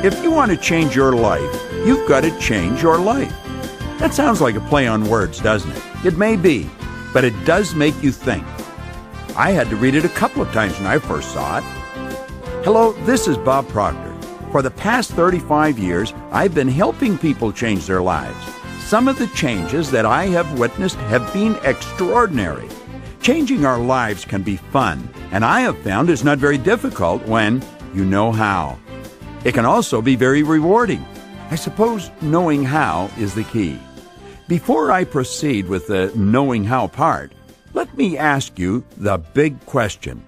If you want to change your life, you've got to change your life. That sounds like a play on words, doesn't it? It may be, but it does make you think. I had to read it a couple of times when I first saw it. Hello, this is Bob Proctor. For the past 35 years, I've been helping people change their lives. Some of the changes that I have witnessed have been extraordinary. Changing our lives can be fun, and I have found it's not very difficult when you know how. It can also be very rewarding. I suppose knowing how is the key. Before I proceed with the knowing how part, let me ask you the big question.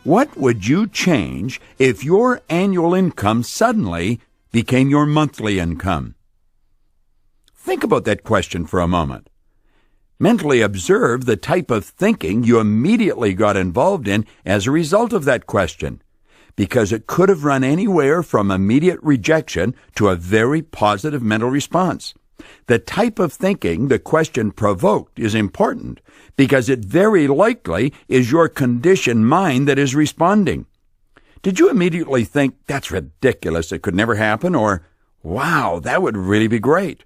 What would you change if your annual income suddenly became your monthly income? Think about that question for a moment. Mentally observe the type of thinking you immediately got involved in as a result of that question, because it could have run anywhere from immediate rejection to a very positive mental response. The type of thinking the question provoked is important because it very likely is your conditioned mind that is responding. Did you immediately think, that's ridiculous, it could never happen, or, wow, that would really be great?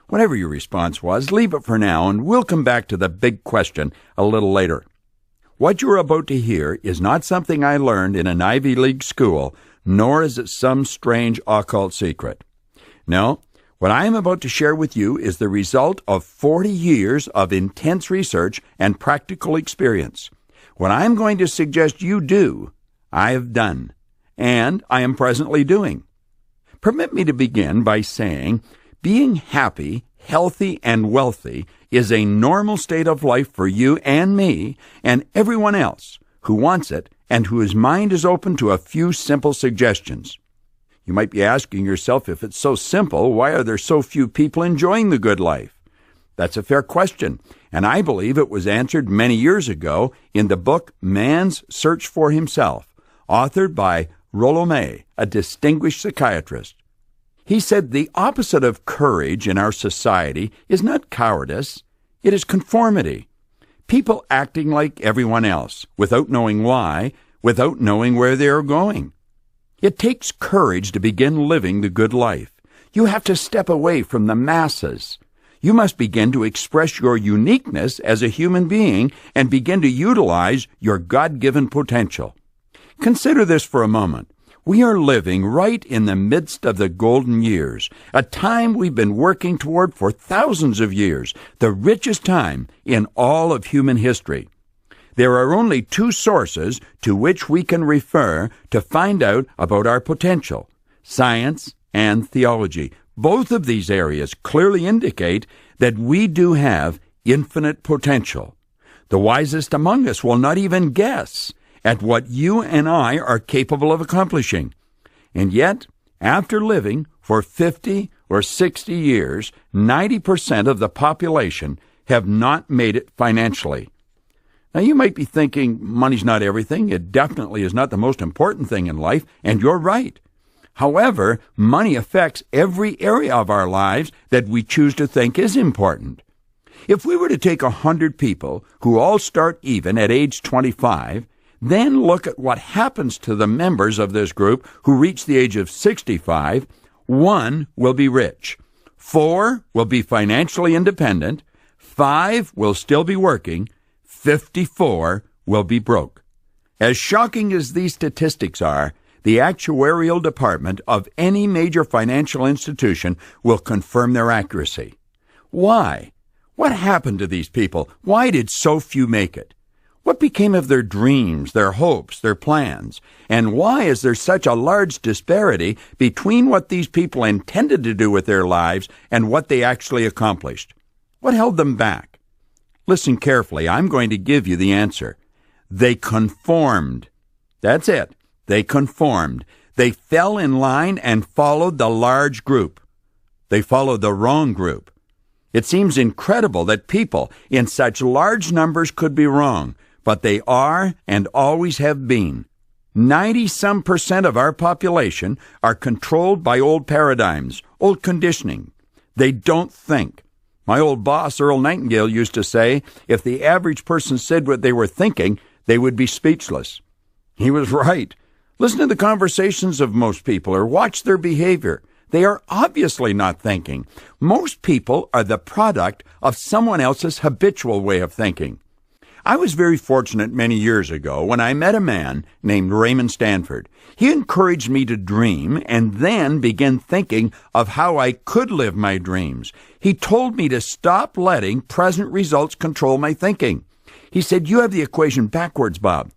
Whatever your response was, leave it for now, and we'll come back to the big question a little later. What you're about to hear is not something I learned in an Ivy League school, nor is it some strange occult secret. No, what I am about to share with you is the result of 40 years of intense research and practical experience. What I'm going to suggest you do, I have done, and I am presently doing. Permit me to begin by saying, being happy, healthy, and wealthy is a normal state of life for you and me and everyone else who wants it and whose mind is open to a few simple suggestions. You might be asking yourself, if it's so simple, why are there so few people enjoying the good life? That's a fair question, and I believe it was answered many years ago in the book Man's Search for Himself, authored by Rollo May, a distinguished psychiatrist. He said the opposite of courage in our society is not cowardice, it is conformity. People acting like everyone else, without knowing why, without knowing where they are going. It takes courage to begin living the good life. You have to step away from the masses. You must begin to express your uniqueness as a human being and begin to utilize your God-given potential. Consider this for a moment. We are living right in the midst of the golden years, a time we've been working toward for thousands of years, the richest time in all of human history. There are only two sources to which we can refer to find out about our potential: science and theology. Both of these areas clearly indicate that we do have infinite potential. The wisest among us will not even guess at what you and I are capable of accomplishing. And yet, after living for 50 or 60 years, 90% of the population have not made it financially. Now, you might be thinking, money's not everything. It definitely is not the most important thing in life, and you're right. However, money affects every area of our lives that we choose to think is important. If we were to take 100 people who all start even at age 25, then look at what happens to the members of this group who reach the age of 65. 1 will be rich. 4 will be financially independent. 5 will still be working. 54 will be broke. As shocking as these statistics are, the actuarial department of any major financial institution will confirm their accuracy. Why? What happened to these people? Why did so few make it? What became of their dreams, their hopes, their plans? And why is there such a large disparity between what these people intended to do with their lives and what they actually accomplished? What held them back? Listen carefully. I'm going to give you the answer. They conformed. That's it. They conformed. They fell in line and followed the large group. They followed the wrong group. It seems incredible that people in such large numbers could be wrong, but they are and always have been. 90-some% of our population are controlled by old paradigms, old conditioning. They don't think. My old boss, Earl Nightingale, used to say, if the average person said what they were thinking, they would be speechless. He was right. Listen to the conversations of most people or watch their behavior. They are obviously not thinking. Most people are the product of someone else's habitual way of thinking. I was very fortunate many years ago when I met a man named Raymond Stanford. He encouraged me to dream and then began thinking of how I could live my dreams. He told me to stop letting present results control my thinking. He said, "You have the equation backwards, Bob.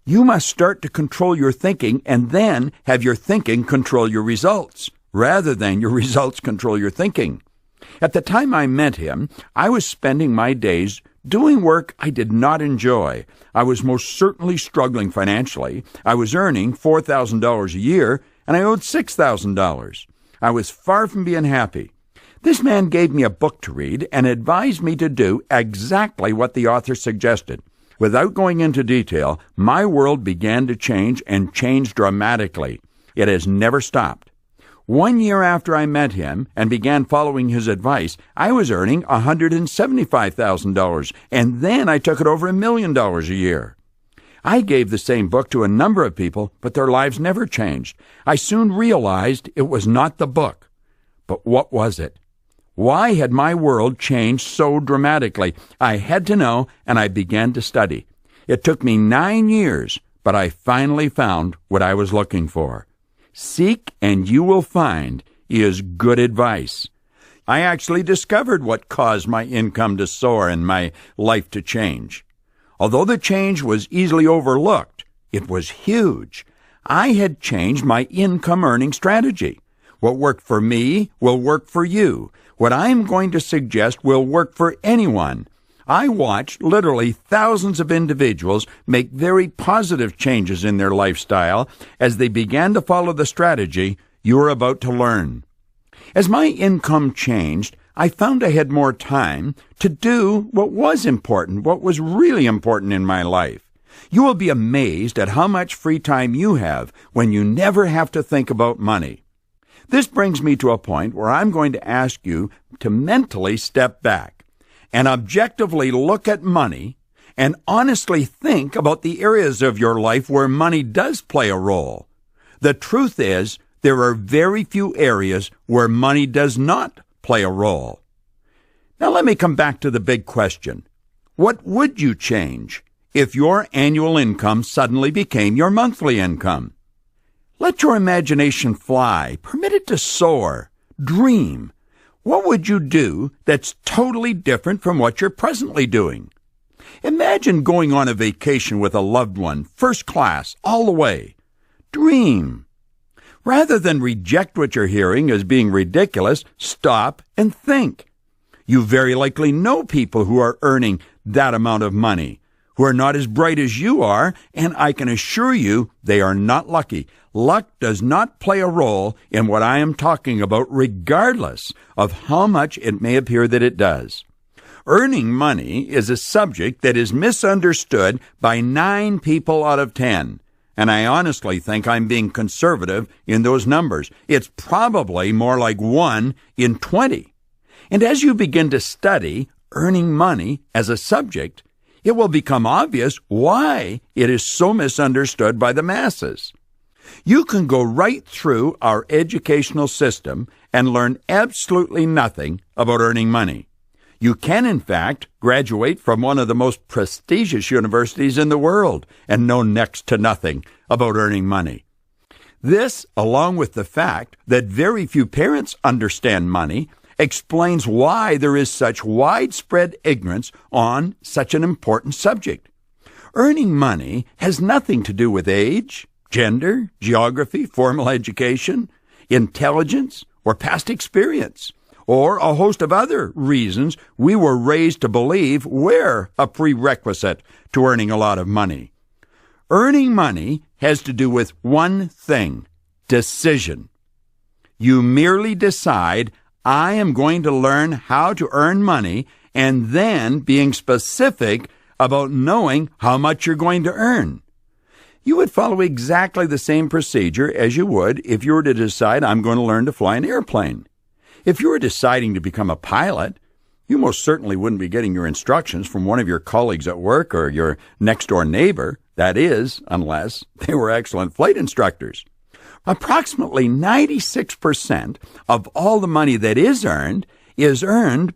You must start to control your thinking and then have your thinking control your results, rather than your results control your thinking." At the time I met him, I was spending my days doing work I did not enjoy. I was most certainly struggling financially. I was earning $4,000 a year, and I owed $6,000. I was far from being happy. This man gave me a book to read and advised me to do exactly what the author suggested. Without going into detail, my world began to change and change dramatically. It has never stopped. 1 year after I met him and began following his advice, I was earning $175,000, and then I took it over $1 million a year. I gave the same book to a number of people, but their lives never changed. I soon realized it was not the book. But what was it? Why had my world changed so dramatically? I had to know, and I began to study. It took me 9 years, but I finally found what I was looking for. Seek and you will find is good advice. I actually discovered what caused my income to soar and my life to change. Although the change was easily overlooked, it was huge. I had changed my income earning strategy. What worked for me will work for you. What I am going to suggest will work for anyone. I watched literally thousands of individuals make very positive changes in their lifestyle as they began to follow the strategy you are about to learn. As my income changed, I found I had more time to do what was important, what was really important in my life. You will be amazed at how much free time you have when you never have to think about money. This brings me to a point where I'm going to ask you to mentally step back and objectively look at money and honestly think about the areas of your life where money does play a role. The truth is, there are very few areas where money does not play a role. Now let me come back to the big question. What would you change if your annual income suddenly became your monthly income? Let your imagination fly. Permit it to soar. Dream. What would you do that's totally different from what you're presently doing? Imagine going on a vacation with a loved one, first class, all the way. Dream. Rather than reject what you're hearing as being ridiculous, stop and think. You very likely know people who are earning that amount of money, who are not as bright as you are, and I can assure you they are not lucky. Luck does not play a role in what I am talking about, regardless of how much it may appear that it does. Earning money is a subject that is misunderstood by 9 people out of 10. And I honestly think I'm being conservative in those numbers. It's probably more like 1 in 20. And as you begin to study earning money as a subject, it will become obvious why it is so misunderstood by the masses. You can go right through our educational system and learn absolutely nothing about earning money. You can, in fact, graduate from one of the most prestigious universities in the world and know next to nothing about earning money. This, along with the fact that very few parents understand money, explains why there is such widespread ignorance on such an important subject. Earning money has nothing to do with age, gender, geography, formal education, intelligence, or past experience, or a host of other reasons we were raised to believe were a prerequisite to earning a lot of money. Earning money has to do with one thing: decision. You merely decide, I am going to learn how to earn money, and then being specific about knowing how much you're going to earn. You would follow exactly the same procedure as you would if you were to decide, I'm going to learn to fly an airplane. If you were deciding to become a pilot, you most certainly wouldn't be getting your instructions from one of your colleagues at work or your next-door neighbor. That is, unless they were excellent flight instructors. Approximately 96% of all the money that is earned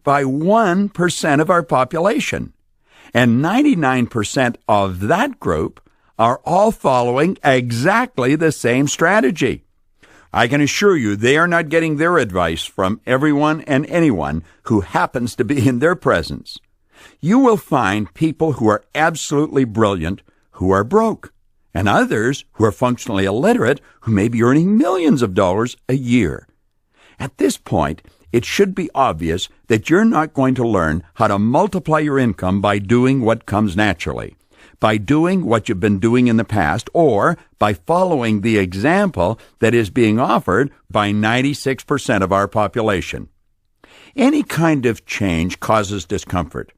by 1% of our population. And 99% of that group are all following exactly the same strategy. I can assure you they are not getting their advice from everyone and anyone who happens to be in their presence. You will find people who are absolutely brilliant who are broke, and others who are functionally illiterate who may be earning millions of dollars a year. At this point, it should be obvious that you're not going to learn how to multiply your income by doing what comes naturally, by doing what you've been doing in the past, or by following the example that is being offered by 96% of our population. Any kind of change causes discomfort.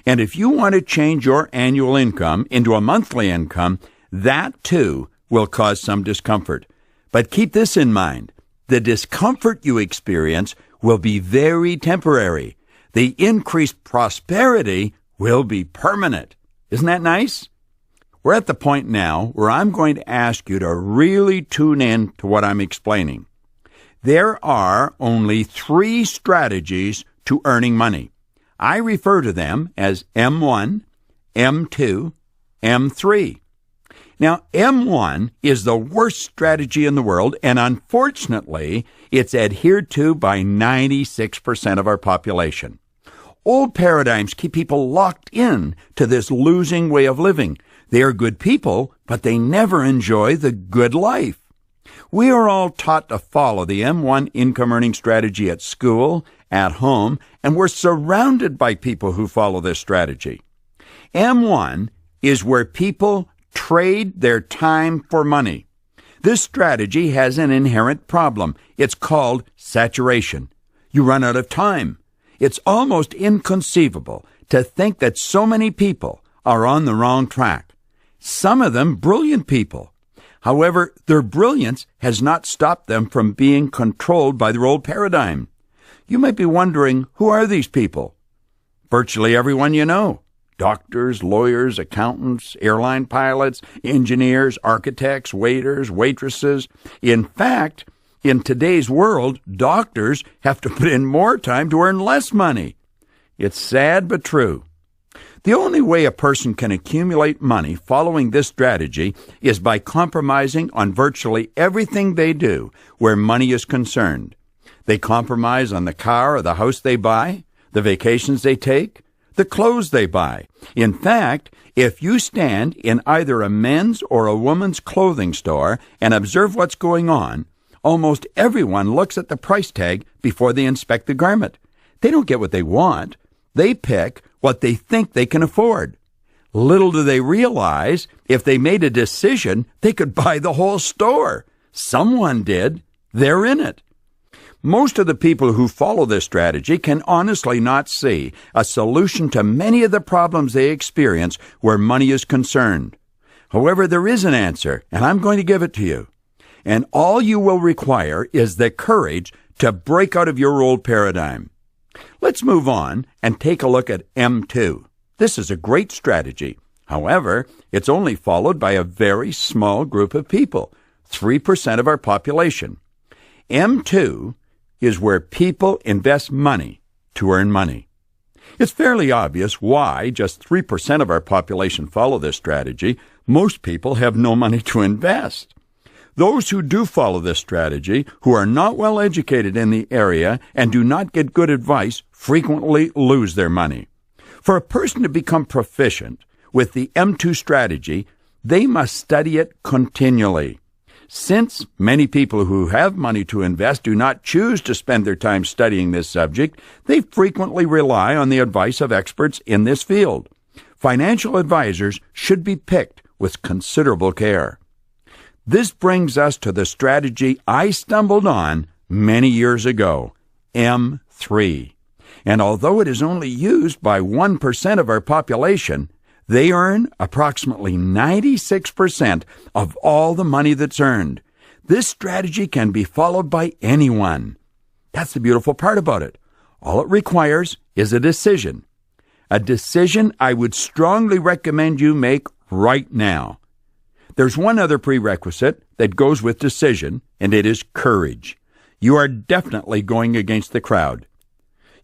And if you want to change your annual income into a monthly income, that too will cause some discomfort. But keep this in mind. The discomfort you experience will be very temporary. The increased prosperity will be permanent. Isn't that nice? We're at the point now where I'm going to ask you to really tune in to what I'm explaining. There are only 3 strategies to earning money. I refer to them as M1, M2, M3. Now, M1 is the worst strategy in the world, and unfortunately, it's adhered to by 96% of our population. Old paradigms keep people locked in to this losing way of living. They are good people, but they never enjoy the good life. We are all taught to follow the M1 income earning strategy at school, at home, and we're surrounded by people who follow this strategy. M1 is where people trade their time for money. This strategy has an inherent problem. It's called saturation. You run out of time. It's almost inconceivable to think that so many people are on the wrong track. Some of them brilliant people. However, their brilliance has not stopped them from being controlled by their old paradigm. You might be wondering, who are these people? Virtually everyone you know. Doctors, lawyers, accountants, airline pilots, engineers, architects, waiters, waitresses. In fact, in today's world, doctors have to put in more time to earn less money. It's sad but true. The only way a person can accumulate money following this strategy is by compromising on virtually everything they do where money is concerned. They compromise on the car or the house they buy, the vacations they take, the clothes they buy. In fact, if you stand in either a men's or a woman's clothing store and observe what's going on, almost everyone looks at the price tag before they inspect the garment. They don't get what they want. They pick what they think they can afford. Little do they realize, if they made a decision, they could buy the whole store. Someone did. They're in it. Most of the people who follow this strategy can honestly not see a solution to many of the problems they experience where money is concerned. However, there is an answer, and I'm going to give it to you. And all you will require is the courage to break out of your old paradigm. Let's move on and take a look at M2. This is a great strategy. However, it's only followed by a very small group of people, 3% of our population. M2 is where people invest money to earn money. It's fairly obvious why just 3% of our population follow this strategy. Most people have no money to invest. Those who do follow this strategy, who are not well educated in the area and do not get good advice, frequently lose their money. For a person to become proficient with the M2 strategy, they must study it continually. Since many people who have money to invest do not choose to spend their time studying this subject, they frequently rely on the advice of experts in this field. Financial advisors should be picked with considerable care. This brings us to the strategy I stumbled on many years ago, M3. And although it is only used by 1% of our population, they earn approximately 96% of all the money that's earned. This strategy can be followed by anyone. That's the beautiful part about it. All it requires is a decision. A decision I would strongly recommend you make right now. There's one other prerequisite that goes with decision, and it is courage. You are definitely going against the crowd.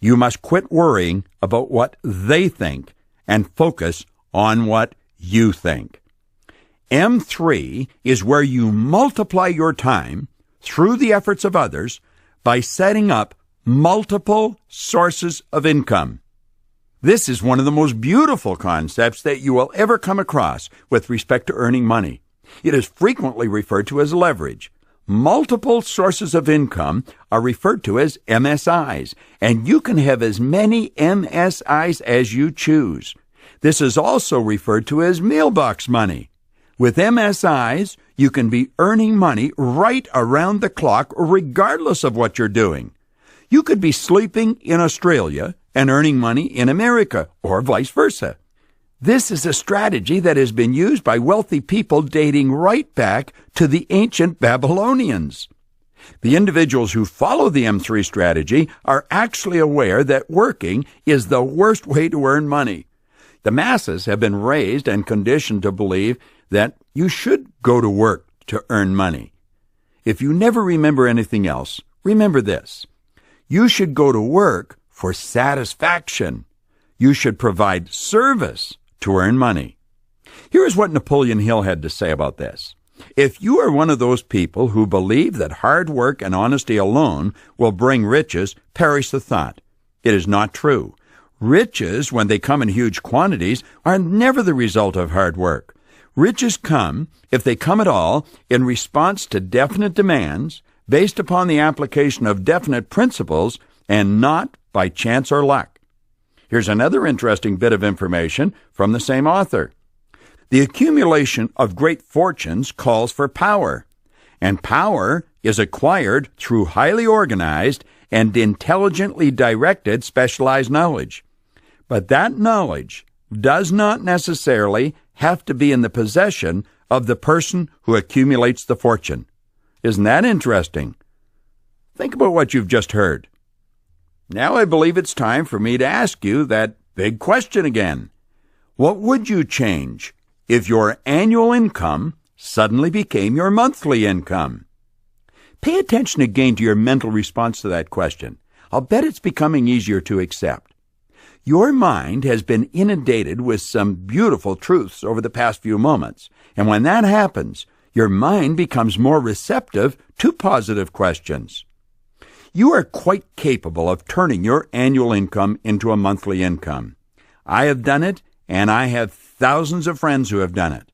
You must quit worrying about what they think and focus on what you think. M3 is where you multiply your time through the efforts of others by setting up multiple sources of income. This is one of the most beautiful concepts that you will ever come across with respect to earning money. It is frequently referred to as leverage. Multiple sources of income are referred to as MSIs, and you can have as many MSIs as you choose. This is also referred to as mailbox money. With MSIs, you can be earning money right around the clock, regardless of what you're doing. You could be sleeping in Australia and earning money in America, or vice versa. This is a strategy that has been used by wealthy people dating right back to the ancient Babylonians. The individuals who follow the M3 strategy are actually aware that working is the worst way to earn money. The masses have been raised and conditioned to believe that you should go to work to earn money. If you never remember anything else, remember this. You should go to work for satisfaction. You should provide service to earn money. Here is what Napoleon Hill had to say about this. If you are one of those people who believe that hard work and honesty alone will bring riches, perish the thought. It is not true. Riches, when they come in huge quantities, are never the result of hard work. Riches come, if they come at all, in response to definite demands, based upon the application of definite principles, and not by chance or luck. Here's another interesting bit of information from the same author. The accumulation of great fortunes calls for power, and power is acquired through highly organized and intelligently directed specialized knowledge. But that knowledge does not necessarily have to be in the possession of the person who accumulates the fortune. Isn't that interesting? Think about what you've just heard. Now I believe it's time for me to ask you that big question again. What would you change if your annual income suddenly became your monthly income? Pay attention again to your mental response to that question. I'll bet it's becoming easier to accept. Your mind has been inundated with some beautiful truths over the past few moments, and when that happens, your mind becomes more receptive to positive questions. You are quite capable of turning your annual income into a monthly income. I have done it, and I have thousands of friends who have done it.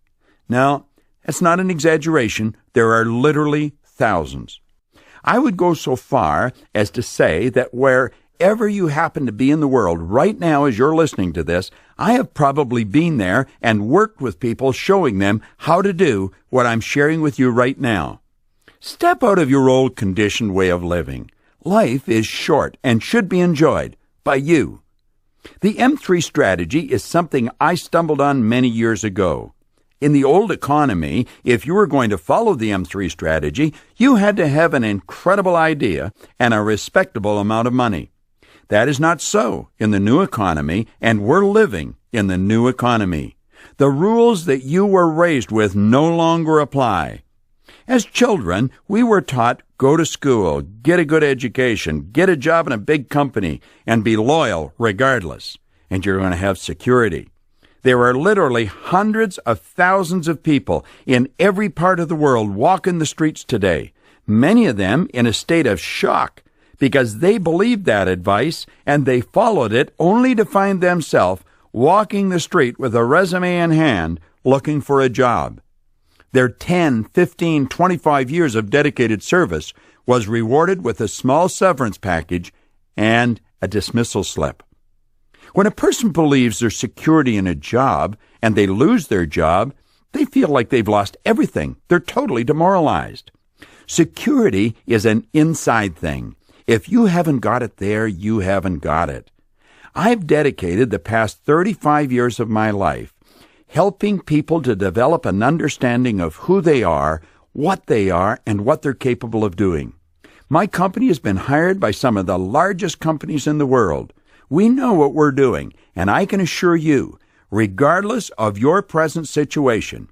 Now, that's not an exaggeration. There are literally thousands. I would go so far as to say that wherever you happen to be in the world right now as you're listening to this, I have probably been there and worked with people showing them how to do what I'm sharing with you right now. Step out of your old conditioned way of living. Life is short and should be enjoyed by you. The M3 strategy is something I stumbled on many years ago. In the old economy, if you were going to follow the M3 strategy, you had to have an incredible idea and a respectable amount of money. That is not so in the new economy, and we're living in the new economy. The rules that you were raised with no longer apply. As children, we were taught, go to school, get a good education, get a job in a big company, and be loyal regardless, and you're going to have security. There are literally hundreds of thousands of people in every part of the world walking the streets today, many of them in a state of shock because they believed that advice and they followed it only to find themselves walking the street with a resume in hand looking for a job. Their 10, 15, 25 years of dedicated service was rewarded with a small severance package and a dismissal slip. When a person believes there's security in a job and they lose their job, they feel like they've lost everything. They're totally demoralized. Security is an inside thing. If you haven't got it there, you haven't got it. I've dedicated the past 35 years of my life helping people to develop an understanding of who they are, and what they're capable of doing. My company has been hired by some of the largest companies in the world. We know what we're doing, and I can assure you, regardless of your present situation,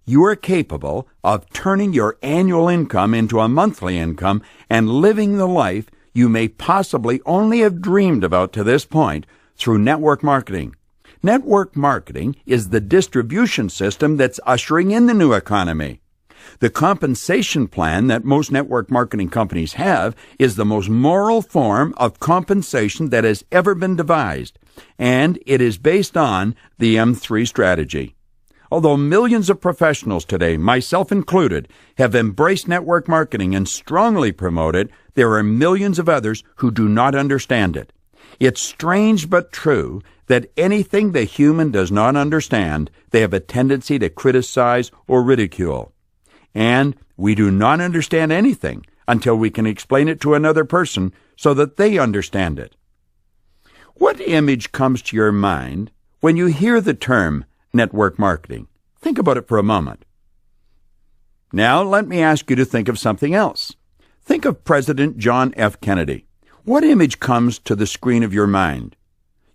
you are capable of turning your annual income into a monthly income and living the life you may possibly only have dreamed about to this point through network marketing. Network marketing is the distribution system that's ushering in the new economy. The compensation plan that most network marketing companies have is the most moral form of compensation that has ever been devised, and it is based on the M3 strategy. Although millions of professionals today, myself included, have embraced network marketing and strongly promote it, there are millions of others who do not understand it. It's strange but true that anything the human does not understand, they have a tendency to criticize or ridicule. And we do not understand anything until we can explain it to another person so that they understand it. What image comes to your mind when you hear the term network marketing? Think about it for a moment. Now, let me ask you to think of something else. Think of President John F. Kennedy. What image comes to the screen of your mind?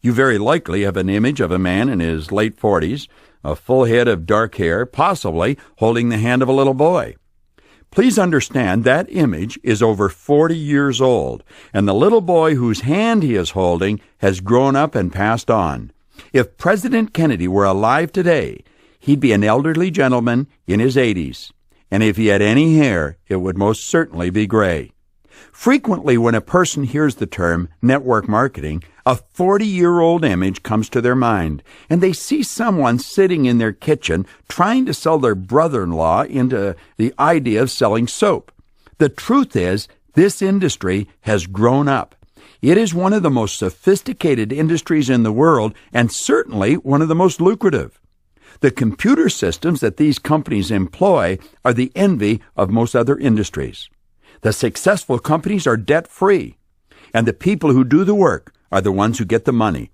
You very likely have an image of a man in his late 40s, a full head of dark hair, possibly holding the hand of a little boy. Please understand that image is over 40 years old, and the little boy whose hand he is holding has grown up and passed on. If President Kennedy were alive today, he'd be an elderly gentleman in his 80s, and if he had any hair, it would most certainly be gray. Frequently, when a person hears the term network marketing, a 40-year-old image comes to their mind, and they see someone sitting in their kitchen trying to sell their brother-in-law into the idea of selling soap. The truth is, this industry has grown up. It is one of the most sophisticated industries in the world, and certainly one of the most lucrative. The computer systems that these companies employ are the envy of most other industries. The successful companies are debt-free, and the people who do the work are the ones who get the money.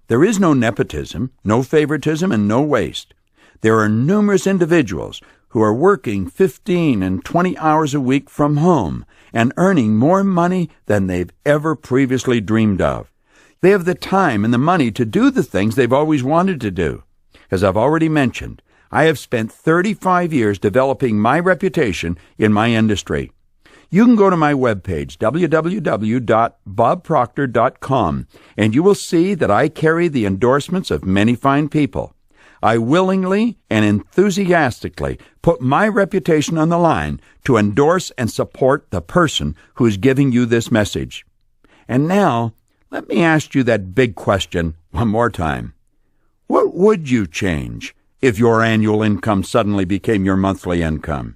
There is no nepotism, no favoritism, and no waste. There are numerous individuals who are working 15 and 20 hours a week from home and earning more money than they've ever previously dreamed of. They have the time and the money to do the things they've always wanted to do. As I've already mentioned, I have spent 35 years developing my reputation in my industry. You can go to my webpage, www.bobproctor.com, and you will see that I carry the endorsements of many fine people. I willingly and enthusiastically put my reputation on the line to endorse and support the person who is giving you this message. And now, let me ask you that big question one more time. What would you change if your annual income suddenly became your monthly income?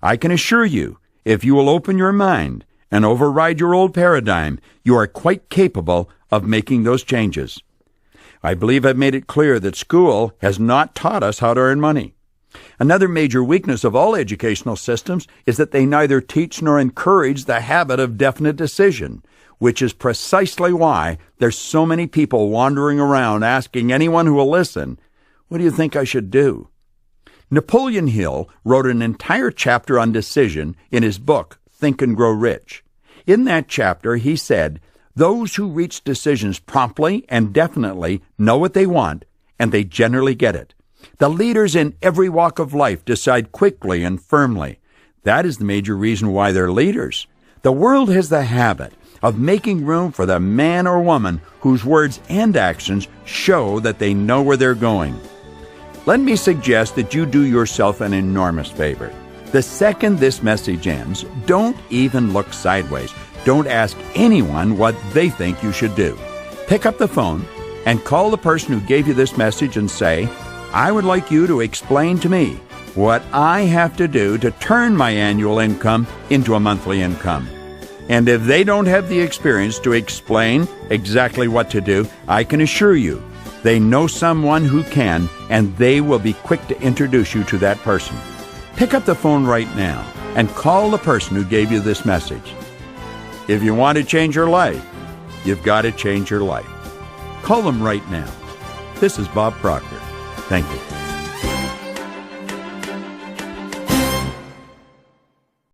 I can assure you, if you will open your mind and override your old paradigm, you are quite capable of making those changes. I believe I've made it clear that school has not taught us how to earn money. Another major weakness of all educational systems is that they neither teach nor encourage the habit of definite decision, which is precisely why there's so many people wandering around asking anyone who will listen, "What do you think I should do?" Napoleon Hill wrote an entire chapter on decision in his book, Think and Grow Rich. In that chapter, he said, "Those who reach decisions promptly and definitely know what they want, and they generally get it. The leaders in every walk of life decide quickly and firmly. That is the major reason why they're leaders. The world has the habit of making room for the man or woman whose words and actions show that they know where they're going." Let me suggest that you do yourself an enormous favor. The second this message ends, don't even look sideways. Don't ask anyone what they think you should do. Pick up the phone and call the person who gave you this message and say, "I would like you to explain to me what I have to do to turn my annual income into a monthly income." And if they don't have the experience to explain exactly what to do, I can assure you, they know someone who can, and they will be quick to introduce you to that person. Pick up the phone right now and call the person who gave you this message. If you want to change your life, you've got to change your life. Call them right now. This is Bob Proctor. Thank you.